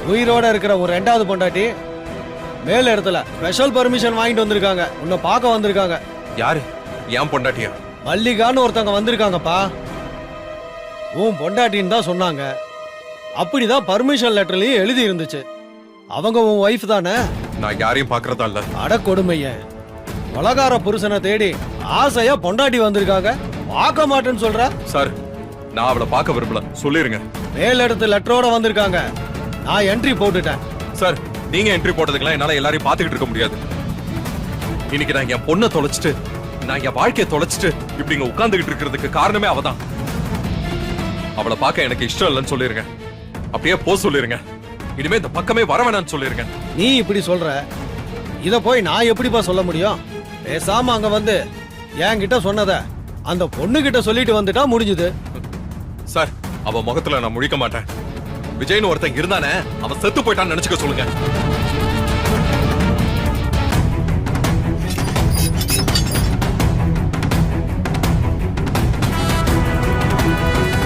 உயிரோட இருக்கிற ஒரு 2வது பொண்டாட்டி மேல இடத்துல ஸ்பெஷல் பர்மிஷன் வாங்கிட்டு வந்திருக்காங்க. உன்னை பார்க்க வந்திருக்காங்க. யாரு? என் பொண்டாட்டியா? மல்லிகான்னு ஒருத்தவங்க வந்திருக்காங்கப்பா. உன் பொண்டாட்டின்னு தான் சொன்னாங்க. அப்படிதான் பர்மிஷன் லெட்டர்லயும் எழுதி இருந்துச்சு. அவங்க உன் ஒய்ஃப் தானே? நான் யாரையும் பாக்குறதா இல்ல. அட கொடுமைய, உலகார புருஷனை தேடி ஆசையா பொண்டாட்டி வந்திருக்காங்க. பார்க்க மாட்டேன்னு சொல்ற? சார், நான் அவளை பார்க்க விரும்பல, சொல்லிருங்க. மேல் இடத்து லெட்டரோட வந்திருக்காங்க. நான் என்ட்ரி போட்டுட்டேன். சார், நீங்க என்ட்ரி போட்டதுக்கெல்லாம் என்னால எல்லாரையும் பாத்துக்கிட்டு இருக்க முடியாது. இன்னைக்கு நான் என் பொண்ணை தொலைச்சிட்டு, நான் என் வாழ்க்கையை தொலைச்சிட்டு இப்படி இங்க உட்கார்ந்துகிட்டு இருக்கிறதுக்கு காரணமே அவதான். அவளை பார்க்க எனக்கு இஷ்டம் இல்லைன்னு சொல்லிருங்க. அப்படியே போ சொல்லிருங்க. இனிமே இந்த பக்கமே வர வேணாம்னு சொல்லிருங்க. நீ இப்படி சொல்ற, இத போய் நான் எப்படிப்பா சொல்ல முடியும்? பேசாம அங்க வந்து என்கிட்ட சொன்னத அந்த பொண்ணு கிட்ட சொல்லிட்டு வந்துட்டா முடிஞ்சுது. சார், அவ முகத்துல நான் முழிக்க மாட்டேன். விஜய்னு ஒருத்தன் இருந்தானே, அவன் செத்து போயிட்டான்னு நினைச்சுக்க சொல்லுங்க.